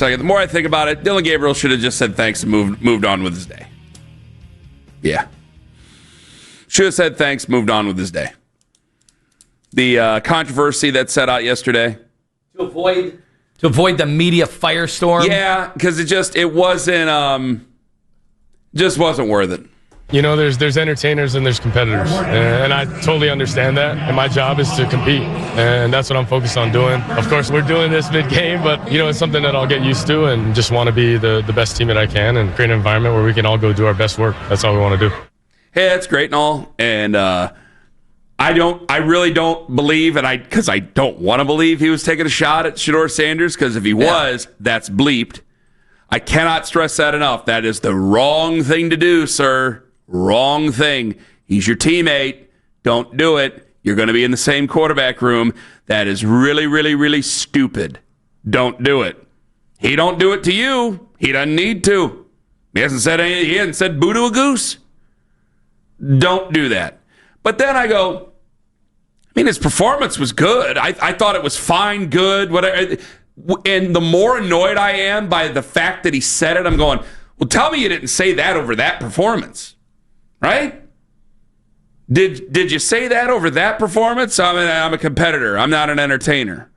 The more I think about it, Dillon Gabriel should have just said thanks and moved on with his day. Yeah. Should have said thanks, moved on with his day. The controversy that set out yesterday. To avoid the media firestorm? Yeah, because it wasn't worth it. You know, there's entertainers and there's competitors, and I totally understand that. And my job is to compete, and that's what I'm focused on doing. Of course, we're doing this mid-game, but, you know, it's something that I'll get used to and just want to be the best team that I can and create an environment where we can all go do our best work. That's all we want to do. Hey, that's great and all, and I really don't believe, because I don't want to believe he was taking a shot at Shedeur Sanders, because if he was, that's bleeped. I cannot stress that enough. That is the wrong thing to do, sir. Wrong thing. He's your teammate. Don't do it. You're going to be in the same quarterback room. That is really, really, really stupid. Don't do it. He don't do it to you. He doesn't need to. He hasn't said anything. He hasn't said boo to a goose. Don't do that. But then I go, I mean, his performance was good. I thought it was fine, good, whatever. And the more annoyed I am by the fact that he said it, I'm going, well, tell me you didn't say that over that performance. Right? Did you say that over that performance? I'm a competitor. I'm not an entertainer.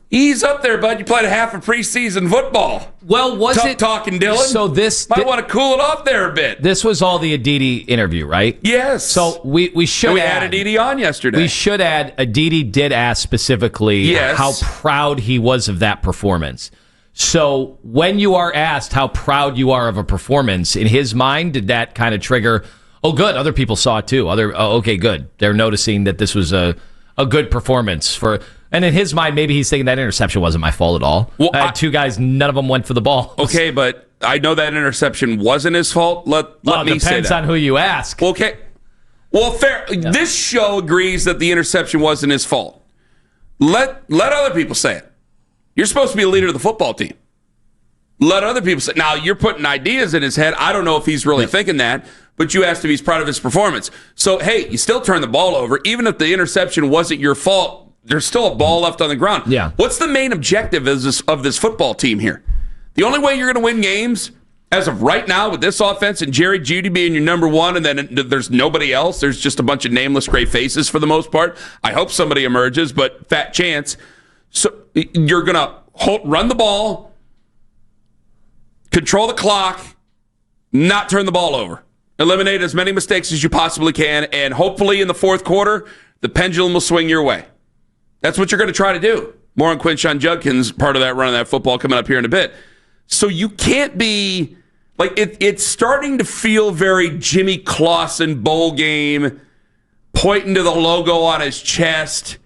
Ease up there, bud. You played a half of preseason football. Well, Tough talking, Dillon. So might want to cool it off there a bit. This was all the Aditi interview, right? Yes. So we should had Aditi on yesterday. We should add, Aditi did ask specifically how proud he was of that performance. So when you are asked how proud you are of a performance, in his mind, did that kind of trigger, oh, good, other people saw it too. Okay, good. They're noticing that this was a good performance. And in his mind, maybe he's thinking that interception wasn't my fault at all. Well, I had two guys, none of them went for the ball. Okay, but I know that interception wasn't his fault. Let me say that. Depends on who you ask. Okay. Well, fair. Yeah. This show agrees that the interception wasn't his fault. Let other people say it. You're supposed to be a leader of the football team. Let other people say. Now, you're putting ideas in his head. I don't know if he's really thinking that, but you asked if he's proud of his performance. So, hey, you still turn the ball over. Even if the interception wasn't your fault, there's still a ball left on the ground. Yeah. What's the main objective of this football team here? The only way you're going to win games, as of right now, with this offense and Jerry Jeudy being your number one, and then there's nobody else. There's just a bunch of nameless gray faces for the most part. I hope somebody emerges, but fat chance. So you're going to run the ball, control the clock, not turn the ball over. Eliminate as many mistakes as you possibly can, and hopefully in the fourth quarter, the pendulum will swing your way. That's what you're going to try to do. More on Quinshon Judkins, part of that run of that football, coming up here in a bit. So you can't be, like, it's starting to feel very Jimmy Clausen bowl game, pointing to the logo on his chest,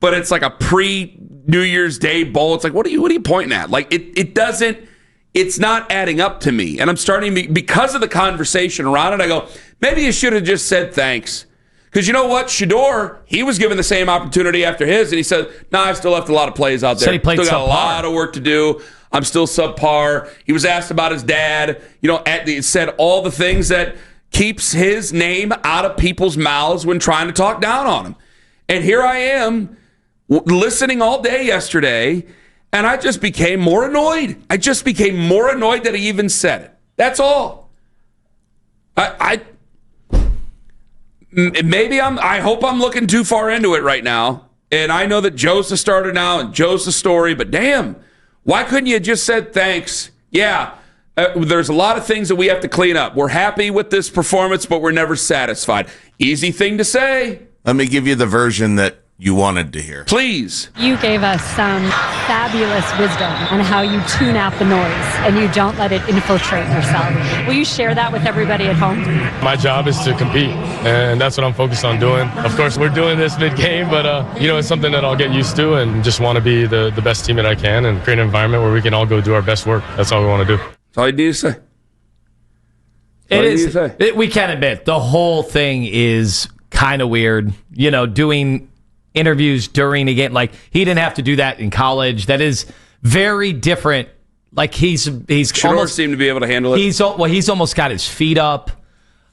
but it's like a pre-New Year's Day bowl. It's like, what are you pointing at? Like, it's not adding up to me. And I'm starting, because of the conversation around it, I go, maybe you should have just said thanks. Because you know what? Shedeur, he was given the same opportunity after his, and he said, I still left a lot of plays out there. He played still got subpar. a lot of work to do. I'm still subpar. He was asked about his dad. He said all the things that keeps his name out of people's mouths when trying to talk down on him. And here I am listening all day yesterday, and I just became more annoyed. I just became more annoyed that he even said it. That's all. I hope I'm looking too far into it right now. And I know that Joe's the starter now and Joe's the story, but damn, why couldn't you have just said thanks? Yeah, there's a lot of things that we have to clean up. We're happy with this performance, but we're never satisfied. Easy thing to say. Let me give you the version that you wanted to hear. Please. You gave us some fabulous wisdom on how you tune out the noise and you don't let it infiltrate yourself. Will you share that with everybody at home? My job is to compete, and that's what I'm focused on doing. Of course, we're doing this mid-game, but it's something that I'll get used to and just want to be the best team that I can and create an environment where we can all go do our best work. That's all we want to do. That's all you need to say. It is. We can admit, the whole thing is kind of weird. Doing interviews during a game, like he didn't have to do that in college. That is very different. Like he's almost seemed to be able to handle it. He's almost got his feet up,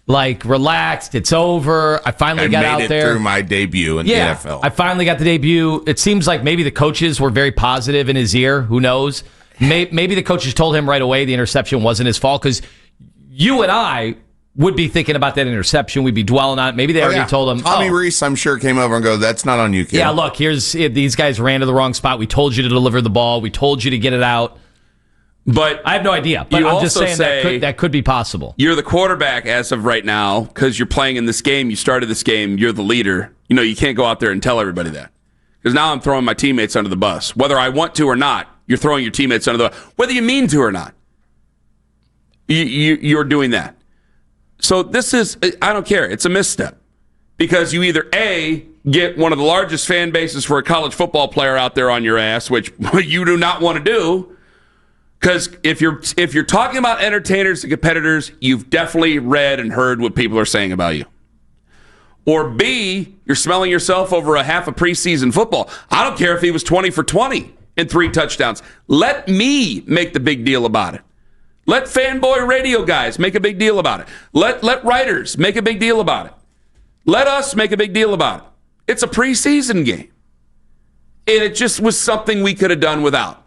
like relaxed. It's over. I finally got out there through my debut in the NFL. I finally got the debut. It seems like maybe the coaches were very positive in his ear. Who knows? Maybe the coaches told him right away the interception wasn't his fault, because you and I would be thinking about that interception. We'd be dwelling on it. Maybe they already told him. Tommy Reese, I'm sure, came over and go, that's not on you, kid. Yeah, look, these guys ran to the wrong spot. We told you to deliver the ball. We told you to get it out. But I have no idea. But I'm just saying that could be possible. You're the quarterback as of right now, because you're playing in this game. You started this game. You're the leader. You can't go out there and tell everybody that. Because now I'm throwing my teammates under the bus. Whether I want to or not, you're throwing your teammates under the bus. Whether you mean to or not, you're doing that. So this is, I don't care. It's a misstep. Because you either, A, get one of the largest fan bases for a college football player out there on your ass, which you do not want to do. Because if you're talking about entertainers and competitors, you've definitely read and heard what people are saying about you. Or B, you're smelling yourself over a half of preseason football. I don't care if he was 20 for 20 and 3 touchdowns. Let me make the big deal about it. Let fanboy radio guys make a big deal about it. Let writers make a big deal about it. Let us make a big deal about it. It's a preseason game. And it just was something we could have done without.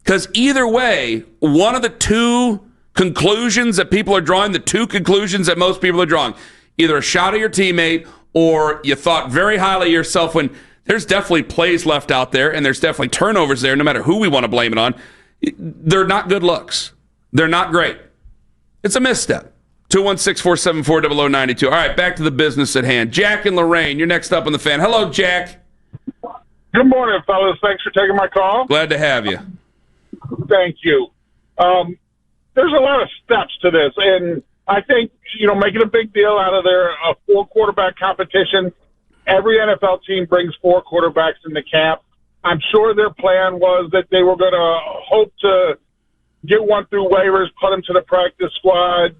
Because either way, one of the two conclusions that people are drawing, the two conclusions that most people are drawing, either a shot at your teammate or you thought very highly of yourself, when there's definitely plays left out there and there's definitely turnovers there, no matter who we want to blame it on. They're not good looks. They're not great. It's a misstep. 216-474-0092. All right, back to the business at hand. Jack and Lorraine, you're next up on the Fan. Hello, Jack. Good morning, fellas. Thanks for taking my call. Glad to have you. Thank you. There's a lot of steps to this, and I think, making a big deal out of a 4-quarterback competition. Every NFL team brings 4 quarterbacks in the camp. I'm sure their plan was that they were going to hope to get one through waivers, put them to the practice squad,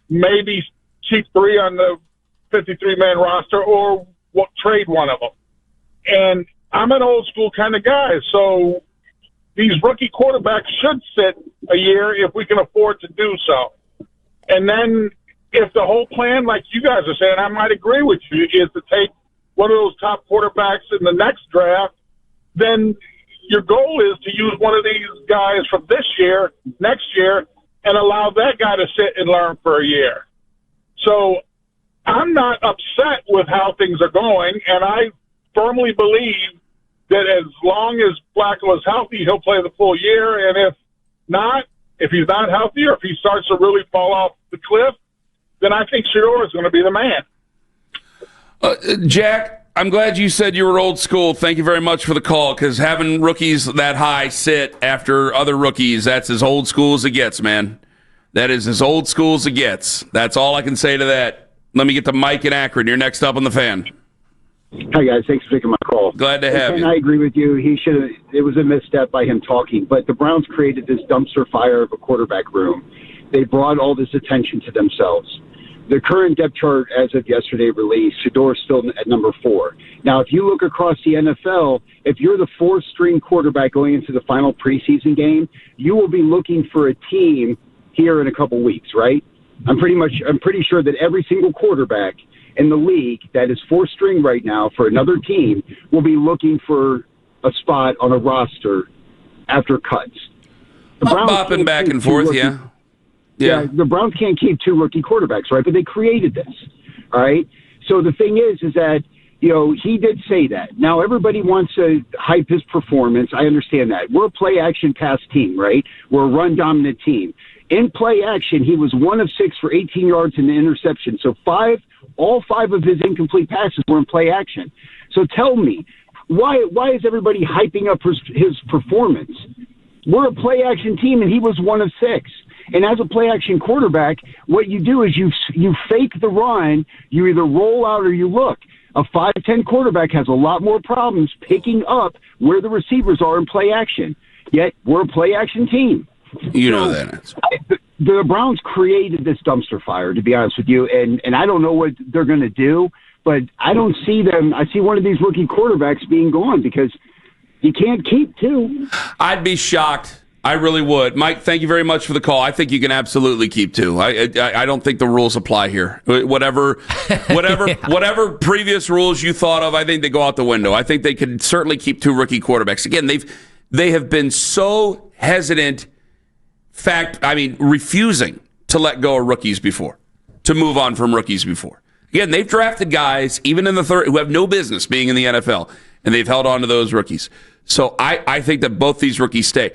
maybe keep 3 on the 53-man roster, or trade one of them. And I'm an old-school kind of guy, so these rookie quarterbacks should sit a year if we can afford to do so. And then if the whole plan, like you guys are saying, I might agree with you, is to take one of those top quarterbacks in the next draft, then your goal is to use one of these guys from this year, next year, and allow that guy to sit and learn for a year. So I'm not upset with how things are going, and I firmly believe that as long as Flacco is healthy, he'll play the full year, and if he's not healthy or if he starts to really fall off the cliff, then I think Shedeur is going to be the man. Jack, I'm glad you said you were old school. Thank you very much for the call, because having rookies that high sit after other rookies, that's as old school as it gets, man. That is as old school as it gets. That's all I can say to that. Let me get to Mike in Akron. You're next up on the Fan. Hi, guys. Thanks for taking my call. Glad to have you. I agree with you. It was a misstep by him talking, but the Browns created this dumpster fire of a quarterback room. They brought all this attention to themselves. The current depth chart as of yesterday released, Shedeur is still at number 4. Now, if you look across the NFL, if you're the 4th-string quarterback going into the final preseason game, you will be looking for a team here in a couple weeks, right? I'm pretty sure that every single quarterback in the league that is 4th string right now for another team will be looking for a spot on a roster after cuts. Bopping back and forth, yeah. Yeah, the Browns can't keep 2 rookie quarterbacks, right? But they created this, all right? So the thing is that, he did say that. Now, everybody wants to hype his performance. I understand that. We're a play-action pass team, right? We're a run-dominant team. In play action, he was 1 of 6 for 18 yards and an interception. So all 5 of his incomplete passes were in play action. So tell me, why is everybody hyping up his performance? We're a play action team, and he was 1 of 6. And as a play action quarterback, what you do is you fake the run. You either roll out or you look. A 5'10" quarterback has a lot more problems picking up where the receivers are in play action. Yet we're a play action team. You know that. The Browns created this dumpster fire, to be honest with you, and I don't know what they're going to do, but I don't see them. I see one of these rookie quarterbacks being gone because you can't keep 2. I'd be shocked. I really would. Mike, thank you very much for the call. I think you can absolutely keep 2. I don't think the rules apply here. Whatever previous rules you thought of, I think they go out the window. I think they could certainly keep 2 rookie quarterbacks. Again, they have been so hesitant, refusing to let go of rookies before, to move on from rookies before. Again, they've drafted guys, even in the third, who have no business being in the NFL, and they've held on to those rookies. So I think that both these rookies stay.